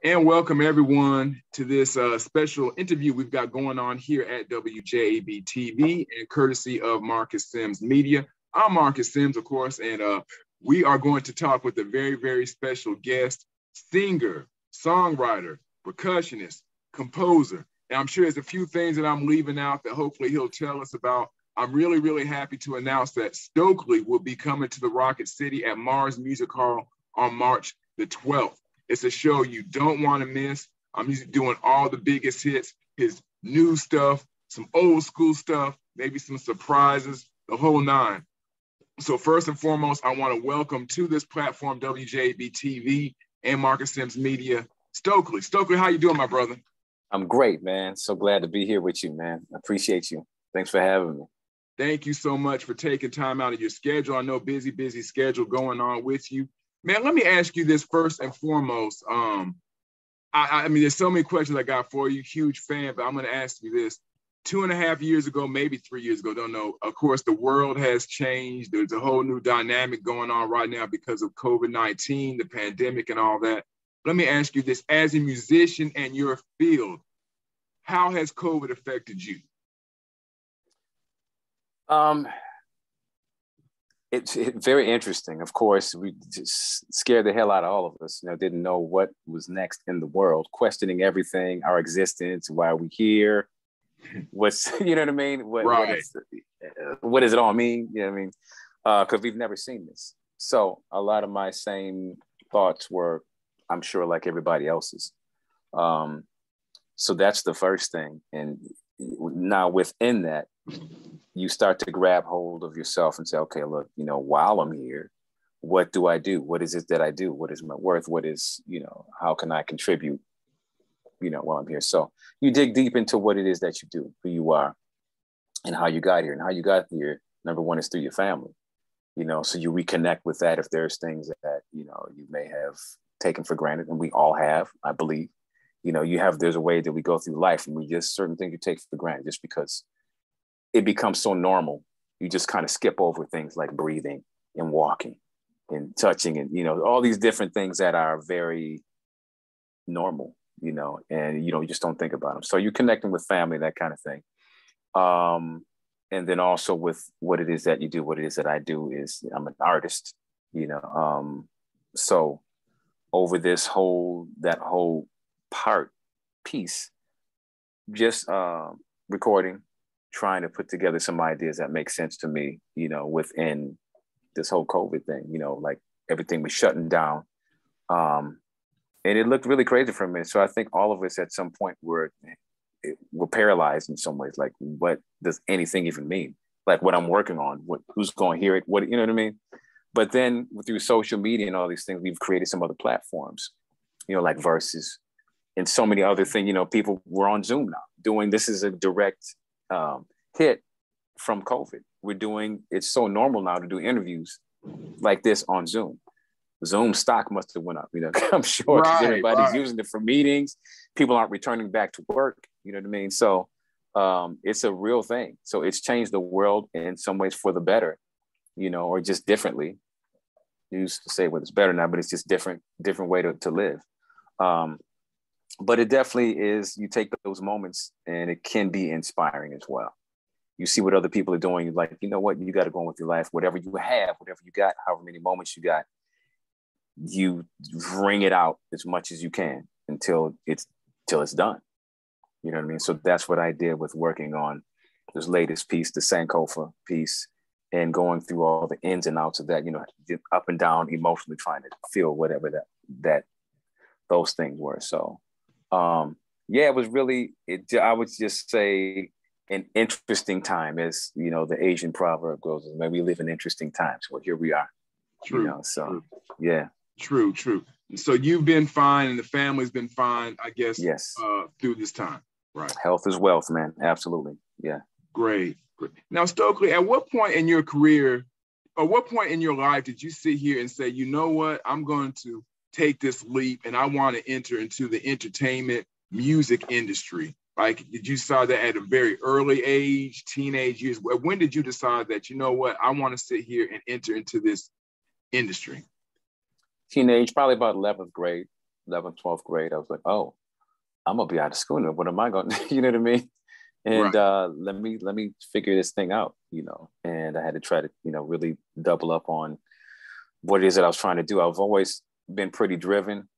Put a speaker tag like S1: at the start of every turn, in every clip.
S1: And welcome everyone to this special interview we've got going on here at WJAB TV and courtesy of Marcus Sims Media. I'm Marcus Sims, of course, and we are going to talk with a very, very special guest, singer, songwriter, percussionist, composer. And I'm sure there's a few things that I'm leaving out that hopefully he'll tell us about. I'm really, really happy to announce that Stokley will be coming to the Rocket City at Mars Music Hall on March the 12th. It's a show you don't want to miss. I'm doing all the biggest hits, his new stuff, some old school stuff, maybe some surprises, the whole nine. So first and foremost, I want to welcome to this platform, WJAB TV and Marcus Sims Media, Stokley. Stokley, how you doing, my brother?
S2: I'm great, man. So glad to be here with you, man. I appreciate you. Thanks for having me.
S1: Thank you so much for taking time out of your schedule. I know busy schedule going on with you. Man, let me ask you this first and foremost. I mean, there's so many questions I got for you, huge fan, but I'm going to ask you this. 2.5 years ago, maybe 3 years ago, don't know. Of course, the world has changed. There's a whole new dynamic going on right now because of COVID-19, the pandemic and all that. Let me ask you this, as a musician and your field, how has COVID affected you?
S2: It's very interesting. Of course, we just scared the hell out of all of us. Didn't know what was next in the world, questioning everything, our existence, why are we here? What's, you know what I mean?
S1: Right.
S2: What does it all mean? You know what I mean? Because we've never seen this. So a lot of my same thoughts were, I'm sure, like everybody else's. So that's the first thing. And now within that, you start to grab hold of yourself and say, okay, look, while I'm here, what do I do? What is it that I do? What is my worth? What is, how can I contribute, while I'm here? So you dig deep into what it is that you do, who you are, and how you got here. And how you got here, number one, is through your family, so you reconnect with that if there's things that, you may have taken for granted, and we all have, I believe. There's a way that we go through life, and we just, certain things you take for granted just because it becomes so normal. You just kind of skip over things like breathing and walking and touching and, all these different things that are very normal, and you just don't think about them. So you're connecting with family, that kind of thing. And then also with what it is that you do, what it is that I do is I'm an artist, so over that whole piece, just recording, trying to put together some ideas that make sense to me, within this whole COVID thing, like everything was shutting down. And it looked really crazy for a minute. So I think all of us at some point were paralyzed in some ways. Like, what does anything even mean? Like what I'm working on, who's going to hear it? What, you know what I mean? But then through social media and all these things, we've created some other platforms, like Versus and so many other things. People were on Zoom now this is a direct hit from COVID. It's so normal now to do interviews like this on Zoom. Zoom stock must have went up, I'm sure, because everybody's using it for meetings. People aren't returning back to work, you know what I mean? So it's a real thing. So it's changed the world in some ways for the better, or just differently. You used to say, well, it's better now, but it's just different way to live. But it definitely is, you take those moments and it can be inspiring as well. You see what other people are doing, like, you know what, you got to go on with your life, whatever you have, whatever you got, however many moments you got, you wring it out as much as you can until it's done. You know what I mean? So that's what I did with working on this latest piece, the Sankofa piece, and going through all the ins and outs of that, up and down, emotionally trying to feel whatever that those things were. So it was really, I would just say, an interesting time, as the Asian proverb goes, "Maybe we live in interesting times." Well, here we are.
S1: True.
S2: True. Yeah.
S1: True. So you've been fine, and the family's been fine, I guess.
S2: Yes.
S1: Through this time, right?
S2: Health is wealth, man. Absolutely. Yeah.
S1: Great. Now, Stokley, at what point in your career, or what point in your life did you sit here and say, you know what, I'm going to take this leap, and I want to enter into the entertainment music industry? Like, did you decide that at a very early age, teenage years? When did you decide that, you know what, I want to sit here and enter into this industry?
S2: Teenage, probably about 11th grade. 11th, 12th grade, I was like, oh, I'm gonna be out of school now. What am I going to, you know what I mean? And
S1: Right.
S2: let me figure this thing out, and I had to try to, really double up on what it is that I was trying to do. I've always been pretty driven,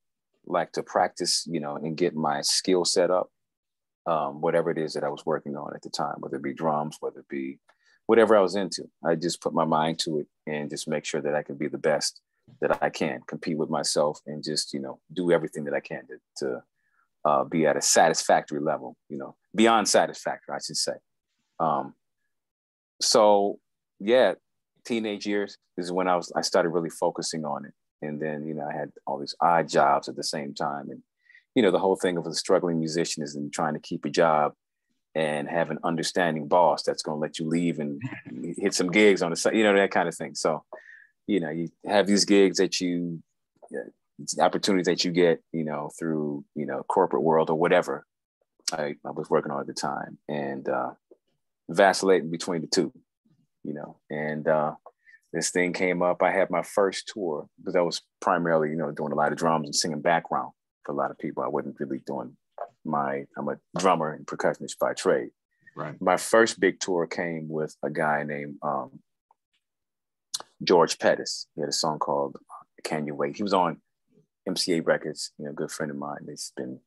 S2: like to practice, and get my skill set up, whatever it is that I was working on at the time, whether it be drums, whether it be whatever I was into. I just put my mind to it and just make sure that I can be the best that I can, compete with myself, and just, do everything that I can to be at a satisfactory level, beyond satisfactory, I should say. So yeah, teenage years is when I started really focusing on it. And then, I had all these odd jobs at the same time. And, the whole thing of a struggling musician is in trying to keep a job and have an understanding boss that's going to let you leave and hit some gigs on the side, that kind of thing. So, you have these gigs that opportunities that you get, through, corporate world or whatever I was working on at the time, and vacillating between the two, and this thing came up. I had my first tour because I was primarily, doing a lot of drums and singing background for a lot of people. I wasn't really doing I'm a drummer and percussionist by trade.
S1: Right.
S2: My first big tour came with a guy named George Pettis. He had a song called Can You Wait? He was on MCA Records, a good friend of mine. It's been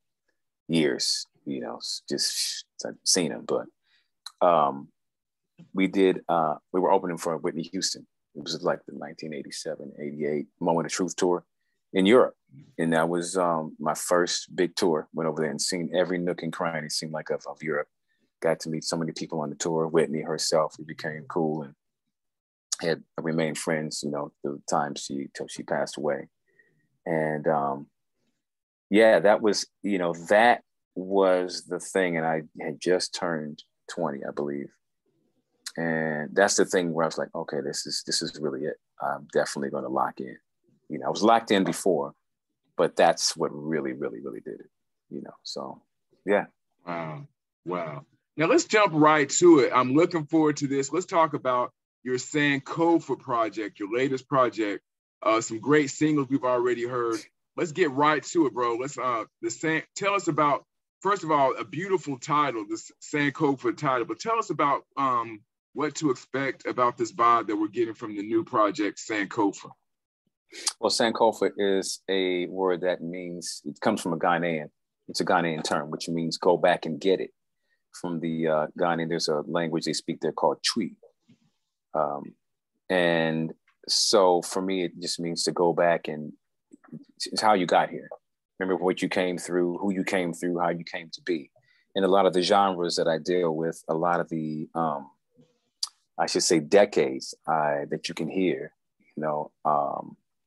S2: years, just I've seen him. But we were opening for Whitney Houston. It was like the 1987, 88 Moment of Truth tour in Europe. And that was my first big tour. Went over there and seen every nook and cranny, it seemed like, of Europe. Got to meet so many people on the tour. Whitney herself, we became cool and had remained friends, through the time till she passed away. And that was, that was the thing. And I had just turned 20, I believe. And that's the thing where I was like, okay, this is really it. I'm definitely going to lock in. I was locked in before, but that's what really, really, really did it, so yeah.
S1: Wow. Now let's jump right to it. I'm looking forward to this. Let's talk about your Sankofa project, your latest project. Some great singles we've already heard. Let's get right to it, bro. Let's tell us about, first of all, a beautiful title, the Sankofa title, but tell us about what to expect about this vibe that we're getting from the new project, Sankofa.
S2: Well, Sankofa is a word that means, it comes from a Ghanaian. It's a Ghanaian term, which means go back and get it. From the Ghanaian, there's a language they speak there called Twi. And so for me, it just means to go back, and it's how you got here. Remember what you came through, who you came through, how you came to be. And a lot of the genres that I deal with, a lot of the, I should say, decades that you can hear,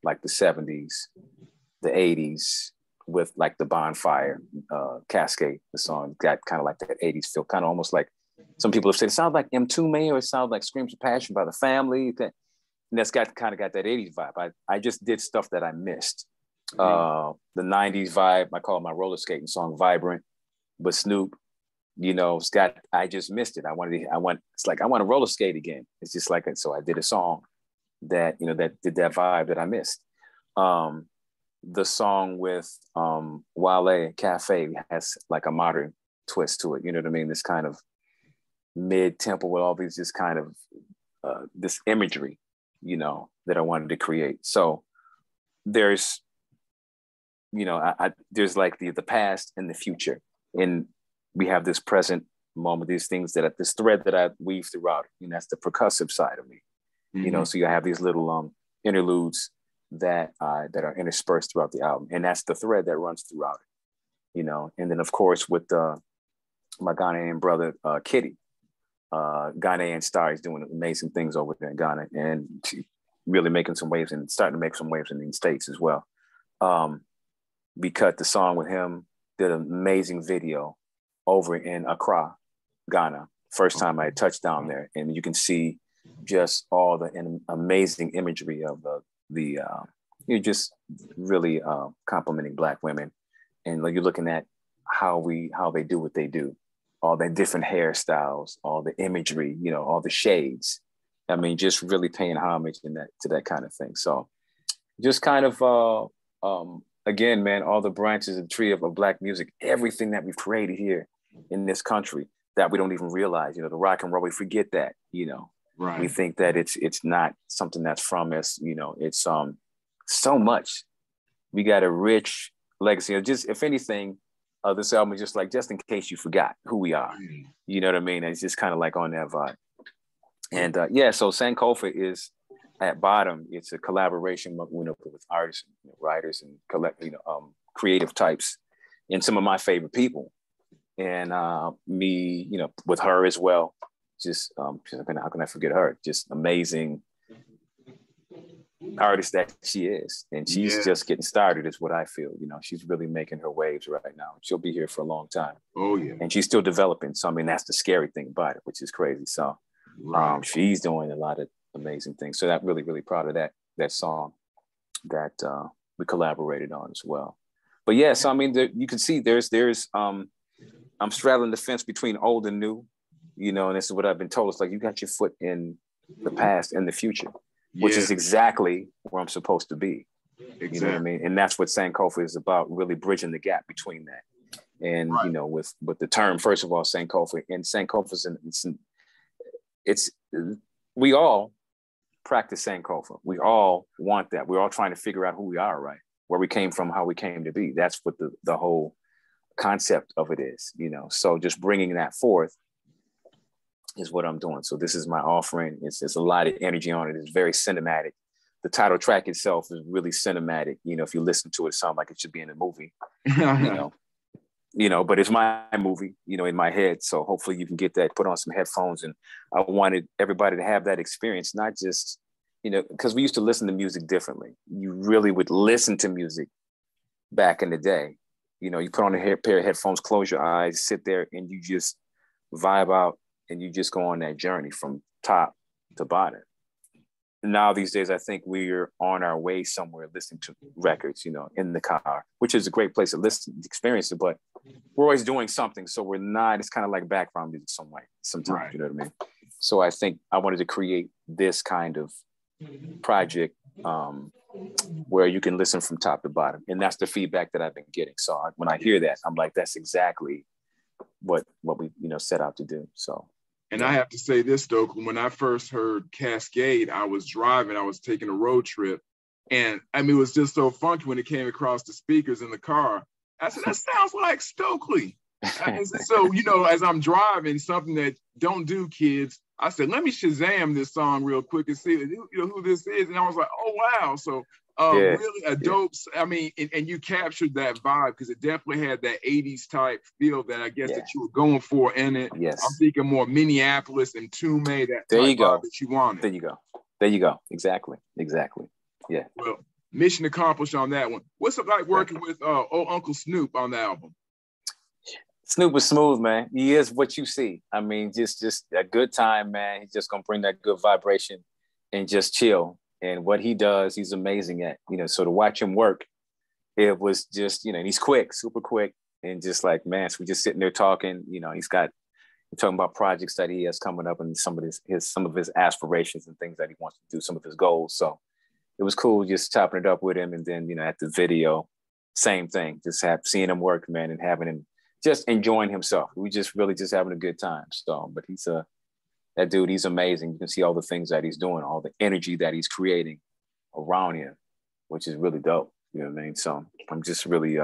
S2: like the 70s, the 80s, with like the Bonfire, Cascade, the song got kind of like that 80s feel, kind of almost like, some people have said it sounds like M2 or it sounds like Screams of Passion by The Family. And that's got that 80s vibe. I just did stuff that I missed. The 90s vibe, I call it my roller skating song, Vibrant, but Snoop, I just missed it. I want to roller skate again. It's just like it. So I did a song that, that did that vibe that I missed. The song with Wale, Cafe, has like a modern twist to it. You know what I mean? This kind of mid-tempo with all these just kind of this imagery, that I wanted to create. So there's, there's like the past and the future, and we have this present moment, these things this thread that I weave throughout, and that's the percussive side of me. So you have these little interludes that are interspersed throughout the album, and that's the thread that runs throughout it. And then of course with my Ghanaian brother Kitty, Ghanaian star, is doing amazing things over there in Ghana, and really making some waves and starting to make some waves in the States as well. We cut the song with him, did an amazing video over in Accra, Ghana. First time I touched down there, and you can see just all the amazing imagery of you're just really complimenting Black women, and like you're looking at how they do what they do, all the different hairstyles, all the imagery, all the shades. I mean, just really paying homage to that kind of thing. So just kind of again, man, all the branches of the tree of Black music, everything that we've created here in this country that we don't even realize, the rock and roll, we forget that,
S1: Right.
S2: We think that it's not something that's from us, it's so much. We got a rich legacy. Just if anything, this album is just in case you forgot who we are. You know what I mean? It's just kind of like on that vibe. And so Sankofa is at bottom. It's a collaboration with artists, and writers, and creative types, and some of my favorite people. And me, with her as well. Just how can I forget her? Just amazing artist that she is, and she's just getting started, is what I feel. She's really making her waves right now. She'll be here for a long time.
S1: Oh yeah,
S2: and she's still developing. So I mean, that's the scary thing about it, which is crazy. So she's doing a lot of amazing things. So I'm really proud of that song that we collaborated on as well. But yeah, so I mean, you can see there's I'm straddling the fence between old and new, and this is what I've been told. It's like you got your foot in the past and the future, which is exactly where I'm supposed to be. Exactly. You know what I mean? And that's what Sankofa is about, really bridging the gap between that. And, with the term, first of all, Sankofa, and Sankofa it's we all practice Sankofa. We all want that. We're all trying to figure out who we are, right? Where we came from, how we came to be. That's what the whole concept of it is, So just bringing that forth is what I'm doing. So this is my offering. It's a lot of energy on it. It's very cinematic. The title track itself is really cinematic. If you listen to it, it sounds like it should be in a movie, but it's my movie, in my head. So hopefully you can get that, put on some headphones. And I wanted everybody to have that experience, not just, because we used to listen to music differently. You really would listen to music back in the day. You put on a pair of headphones, close your eyes, sit there, and you just vibe out, and you just go on that journey from top to bottom. Now these days, I think we're on our way somewhere listening to records, in the car, which is a great place to listen, experience it, but we're always doing something. So we're not, it's kind of like background music sometimes, right. You know what I mean? So I think I wanted to create this kind of project where you can listen from top to bottom. And that's the feedback that I've been getting. So when I hear that, I'm like, that's exactly what we, set out to do. So.
S1: And I have to say this, Stokley, when I first heard Cascade, I was driving, I was taking a road trip. And I mean, it was just so funky when it came across the speakers in the car. I said, that sounds like Stokley. So, as I'm driving, something that don't do kids, I said, let me Shazam this song real quick and see who this is. And I was like, oh, wow. So really a dope, I mean, and you captured that vibe because it definitely had that 80s type feel that I guess that you were going for in it.
S2: Yes.
S1: I'm thinking more Minneapolis and Tume, that
S2: there you go.
S1: That you wanted.
S2: There you go. Exactly. Yeah.
S1: Well, mission accomplished on that one. What's it like working with Uncle Snoop on the album?
S2: Snoop was smooth, man. He is what you see. I mean, just a good time, man. He's just gonna bring that good vibration and just chill. And what he does, he's amazing at. So to watch him work, it was just, and he's quick, super quick, and just like, man, so we're just sitting there talking. He's talking about projects that he has coming up and some of his aspirations and things that he wants to do, some of his goals. So it was cool just chopping it up with him. And then, at the video, same thing, just seeing him work, man, and having him just enjoying himself. We just really just having a good time. So, but that dude, he's amazing. You can see all the things that he's doing, all the energy that he's creating around him, which is really dope. You know what I mean? So I'm just really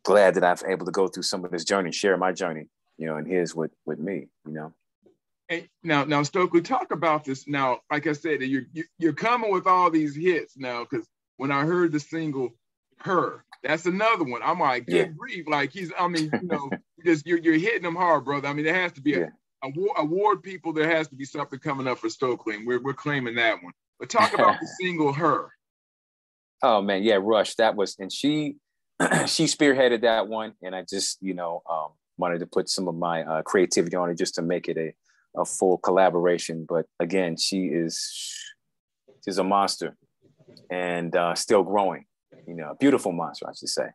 S2: glad that I've able to go through some of this journey, share my journey, and his with me,
S1: Hey, now, Stokley, talk about this. Now, like I said, you're coming with all these hits now, because when I heard the single "Her," that's another one. I'm like, good grief! Like because you're hitting them hard, brother. I mean, there has to be award people. There has to be something coming up for Stokley, and we're claiming that one. But talk about the single "Her."
S2: Oh man, yeah, Rush. That was, and she spearheaded that one, and I just wanted to put some of my creativity on it just to make it a full collaboration. But again, she's a monster and still growing. A beautiful monster, I should say.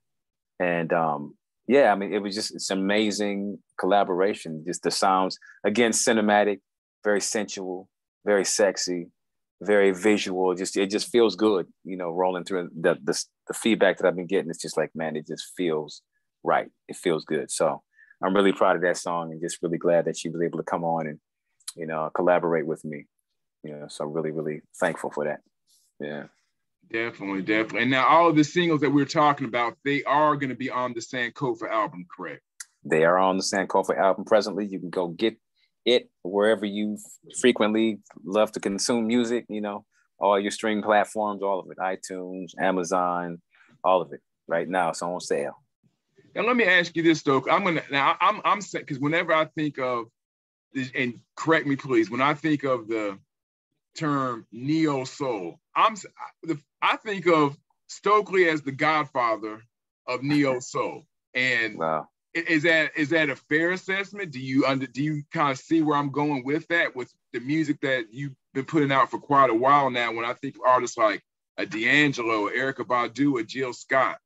S2: And I mean, it's an amazing collaboration. Just the sounds, again, cinematic, very sensual, very sexy. very visual. It just feels good, rolling through the feedback that I've been getting. It's just like, man, it just feels right. It feels good. So I'm really proud of that song and just really glad that she was able to come on and, collaborate with me. So really, really thankful for that. Yeah.
S1: Definitely. And now all of the singles that we're talking about, they are going to be on the Sankofa album, correct?
S2: They are on the Sankofa album presently. You can go get it wherever you frequently love to consume music, all your streaming platforms, all of it, iTunes, Amazon, all of it right now. It's on sale.
S1: And let me ask you this, though. I'm because whenever I think of, and correct me, please, when I think of the term neo soul, I think of Stokley as the godfather of neo soul. And
S2: wow.
S1: Is that a fair assessment? Do you kind of see where I'm going with that, with the music that you've been putting out for quite a while now? When I think of artists like a D'Angelo, Erykah Badu, or Jill Scott,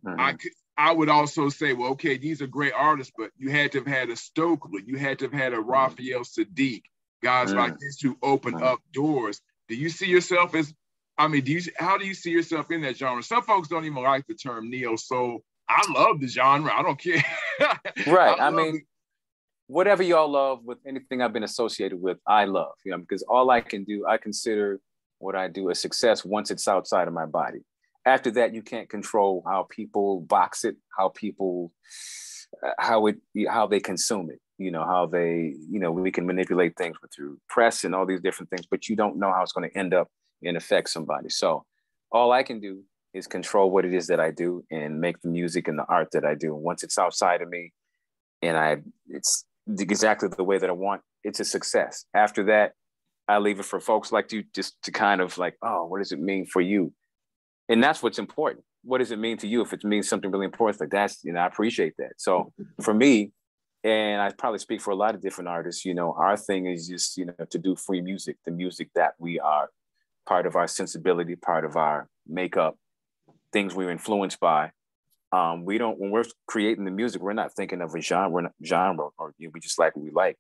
S1: mm-hmm. I would also say, well, okay, these are great artists, but you had to have had a Stokley, you had to have had a Raphael Sadiq, guys like this who open up doors. Do you see yourself as? How do you see yourself in that genre? Some folks don't even like the term neo soul. I love the genre. I don't care.
S2: Right. Whatever y'all love with anything I've been associated with, I love, because all I can do, I consider what I do a success once it's outside of my body. After that, you can't control how people box it, how they consume it, how they, we can manipulate things through press and all these different things, but you don't know how it's going to end up and affect somebody. So all I can do is control what it is that I do and make the music and the art that I do. And once it's outside of me and it's exactly the way that I want, it's a success. After that, I leave it for folks like you just to kind of like, oh, what does it mean for you? And that's what's important. What does it mean to you? If it means something really important, like that's, I appreciate that. So for me, and I probably speak for a lot of different artists, our thing is just, to do free music, the music that we are part of our sensibility, part of our makeup, things we're influenced by. When we're creating the music, we're not thinking of a genre, or we just like what we like,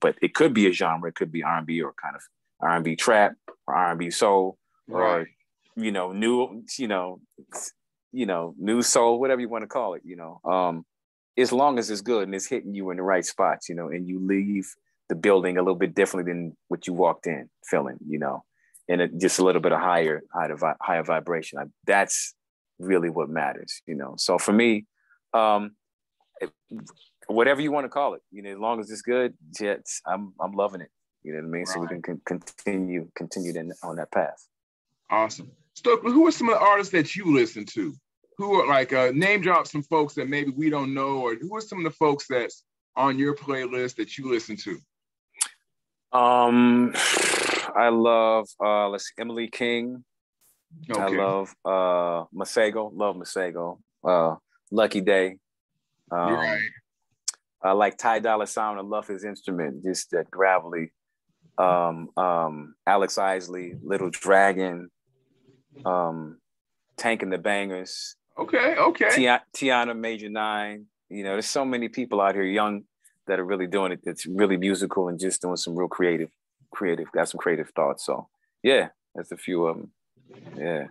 S2: but it could be a genre. It could be R&B or kind of R&B trap or R&B soul, right. Or new soul, whatever you want to call it. As long as it's good and it's hitting you in the right spots, and you leave the building a little bit differently than what you walked in feeling, and just a little bit of higher vibration. That's really what matters, So for me, whatever you want to call it, as long as it's good, I'm loving it. You know what I mean? Right. So we can continue on that path.
S1: Awesome. Stokley, who are some of the artists that you listen to? Who are like name drop some folks that maybe we don't know, or who are some of the folks that's on your playlist that you listen to?
S2: I love Emily King. Okay. I love Masego. Love Masego. Lucky Day.
S1: Right.
S2: I like Ty Dolla $ign. I love his instrument, just that gravelly. Alex Isley, Little Dragon, Tank and the Bangers.
S1: Okay.
S2: Tiana Major 9. There's so many people out here young that are really doing it. It's really musical and just doing some real creative, got some creative thoughts. So yeah, that's a few of them. Yeah.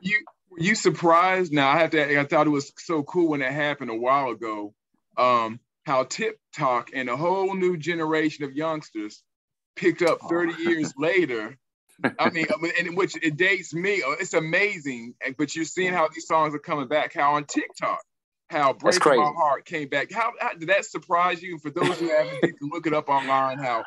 S1: You surprised? Now I thought it was so cool when it happened a while ago. How TikTok and a whole new generation of youngsters picked up 30 years later. In which it dates me. It's amazing. But you're seeing how these songs are coming back. How on TikTok, how Breaking My Heart came back. How did that surprise you? For those who haven't, you can look it up online. How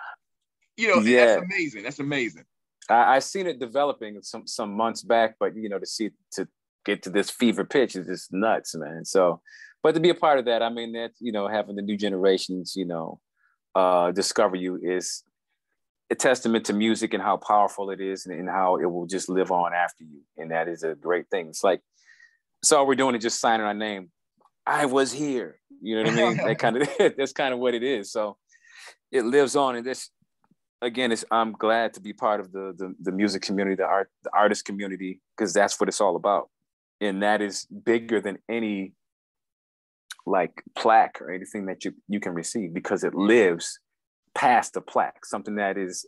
S1: that's amazing. That's amazing.
S2: I seen it developing some months back, but to get to this fever pitch is just nuts, man. So, but to be a part of that, that having the new generations, discover you is a testament to music and how powerful it is and how it will just live on after you. And that is a great thing. It's like, so all we're doing is just signing our name. I was here. You know what I mean? That's kind of what it is. So it lives on. And this, again, I'm glad to be part of the music community, the artist community, because that's what it's all about. And that is bigger than any like plaque or anything that you can receive, because it lives past the plaque, something that is,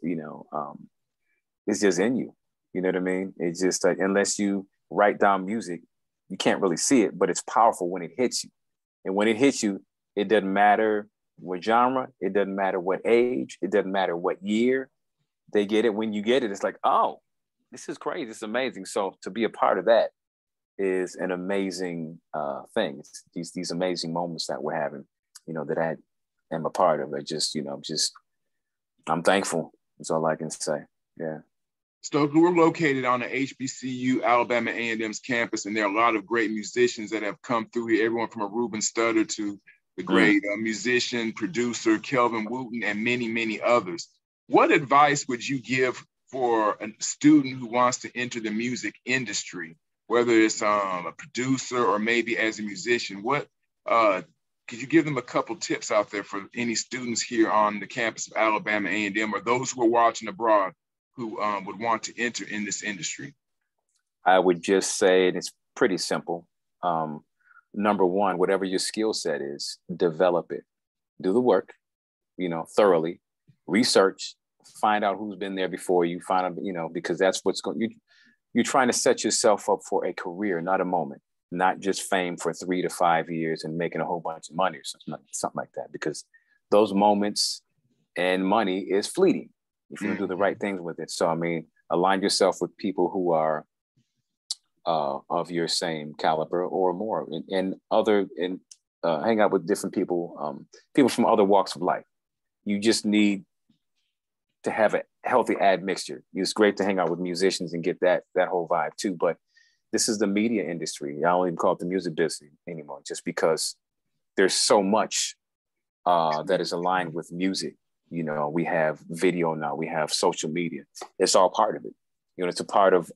S2: is just in you. You know what I mean? It's just like, unless you write down music, you can't really see it, but it's powerful when it hits you. And when it hits you, it doesn't matter what genre, it doesn't matter what age, it doesn't matter what year. They get it. When you get it, it's like, oh, this is crazy. It's amazing. So to be a part of that is an amazing thing. It's these amazing moments that we're having, that I am a part of. I'm thankful. That's all I can say. Yeah.
S1: Stokley, we're located on the HBCU Alabama A&M's campus, and there are a lot of great musicians that have come through here, everyone from a Ruben Studdard to the great musician, producer, Kelvin Wooten, and many, many others. What advice would you give for a student who wants to enter the music industry, whether it's a producer or maybe as a musician? What could you give them a couple tips out there for any students here on the campus of Alabama A&M or those who are watching abroad who would want to enter in this industry?
S2: I would just say, and it's pretty simple. Number one, whatever your skill set is, develop it. Do the work, thoroughly. Research, find out who's been there before you, find out, because that's what's going, you're trying to set yourself up for a career, not a moment, not just fame for 3 to 5 years and making a whole bunch of money or something like that, because those moments and money is fleeting if you don't do the right things with it. So, align yourself with people who are of your same caliber or more, and hang out with different people, people from other walks of life. You just need to have a healthy admixture. It's great to hang out with musicians and get that whole vibe too, but this is the media industry. I don't even call it the music business anymore, just because there's so much that is aligned with music. We have video now, we have social media. It's all part of it. It's a part of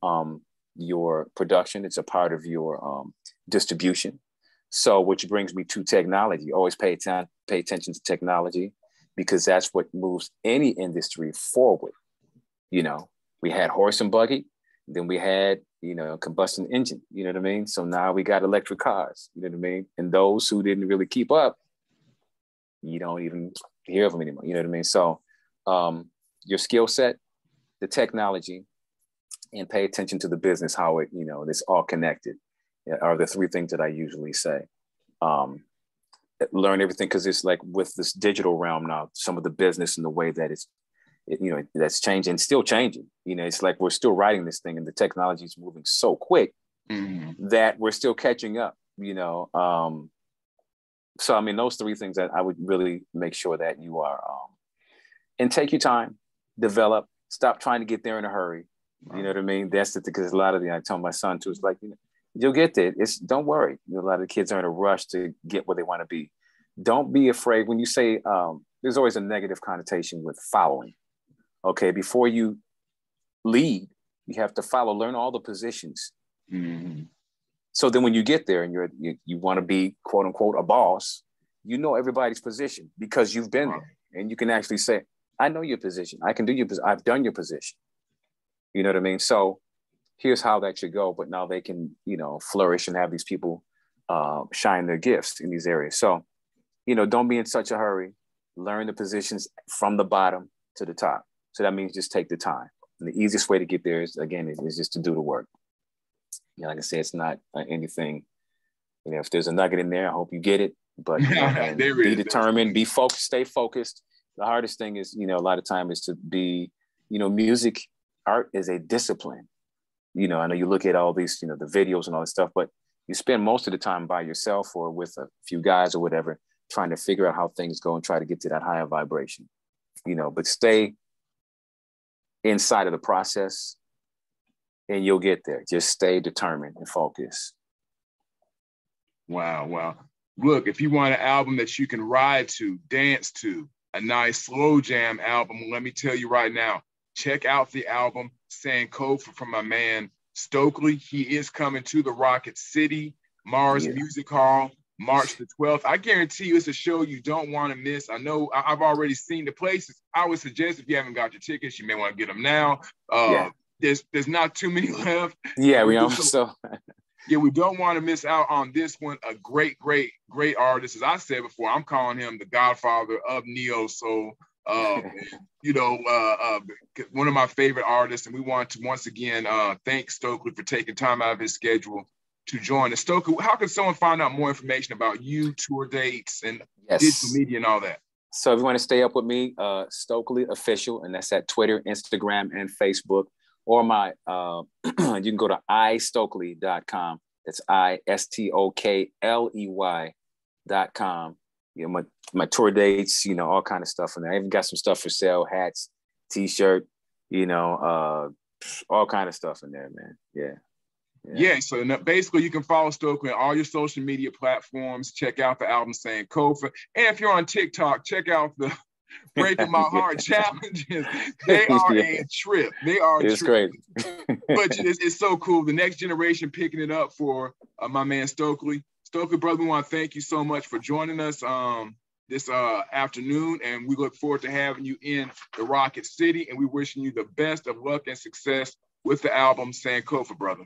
S2: your production. It's a part of your distribution. So, which brings me to technology. Always pay attention to technology, because that's what moves any industry forward. We had horse and buggy, then we had, combustion engine, you know what I mean? So now we got electric cars, you know what I mean? And those who didn't really keep up, you don't even hear of them anymore, you know what I mean? So your skill set, the technology, and pay attention to the business, how it, it's all connected, are the three things that I usually say. Learn everything, because it's like with this digital realm now, some of the business and the way that that's changing, still changing. It's like we're still writing this thing, and the technology is moving so quick that we're still catching up. So those three things that I would really make sure that you are, and take your time, develop. Stop trying to get there in a hurry. You know what I mean? That's because a lot of I tell my son too. It's like, you'll get there. Don't worry. A lot of the kids are in a rush to get where they want to be. Don't be afraid. When you say, there's always a negative connotation with following. Okay, before you lead, you have to follow, learn all the positions. So then when you get there and you want to be, quote unquote, a boss, everybody's position, because you've been there, and you can actually say, I know your position. I can do your position. I've done your position. You know what I mean? So here's how that should go. But now they can, flourish and have these people shine their gifts in these areas. So, don't be in such a hurry. Learn the positions from the bottom to the top. So that means just take the time. And the easiest way to get there is just to do the work. Like I said, it's not anything, if there's a nugget in there, I hope you get it. But be determined, be focused, stay focused. The hardest thing is, a lot of time is to be, music, art is a discipline. I know you look at all these, the videos and all this stuff, but you spend most of the time by yourself or with a few guys or whatever, trying to figure out how things go and try to get to that higher vibration, but stay inside of the process and you'll get there. Just stay determined and focused.
S1: Wow. Look, if you want an album that you can ride to, dance to, a nice slow jam album, let me tell you right now, check out the album Sankofa from my man Stokley. He is coming to the Rocket City Mars Music Hall March the 12th. I guarantee you it's a show you don't want to miss. I know I've already seen the places. I would suggest if you haven't got your tickets, you may want to get them now. There's not too many left.
S2: Yeah, we also.
S1: Yeah, we don't want to miss out on this one. A great artist. As I said before, I'm calling him the godfather of neo soul. You know, one of my favorite artists, and we want to once again thank Stokley for taking time out of his schedule to join us. Stokley, how can someone find out more information about you, tour dates, and digital media and all that?
S2: So if you want to stay up with me, Stokley Official, and that's at Twitter, Instagram, and Facebook, or my you can go to istokley.com. That's istokley.com. You know, my tour dates, you know, all kind of stuff in there. I even got some stuff for sale, hats, t-shirt, you know, all kind of stuff in there, man. Yeah.
S1: So basically you can follow Stokley on all your social media platforms. Check out the album Sankofa. And if you're on TikTok, check out the Breaking My Heart challenges. They are a trip. They are
S2: it's
S1: trip.
S2: Great.
S1: But it's so cool. The next generation picking it up for my man Stokley. Stokley, brother, we want to thank you so much for joining us this afternoon, and we look forward to having you in the Rocket City, and we're wishing you the best of luck and success with the album Sankofa, brother.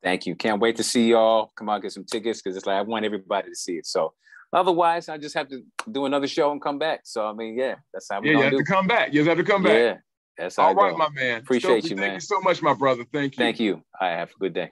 S2: Thank you. Can't wait to see y'all. Come out, get some tickets, because it's like I want everybody to see it. So otherwise, I just have to do another show and come back. So, I mean, that's how we're going to do.
S1: You have to come back. You have to come back.
S2: Yeah, that's how
S1: all right, my man.
S2: Appreciate
S1: Stokley,
S2: you, man.
S1: Thank you so much, my brother. Thank you.
S2: Thank you. All right, have a good day.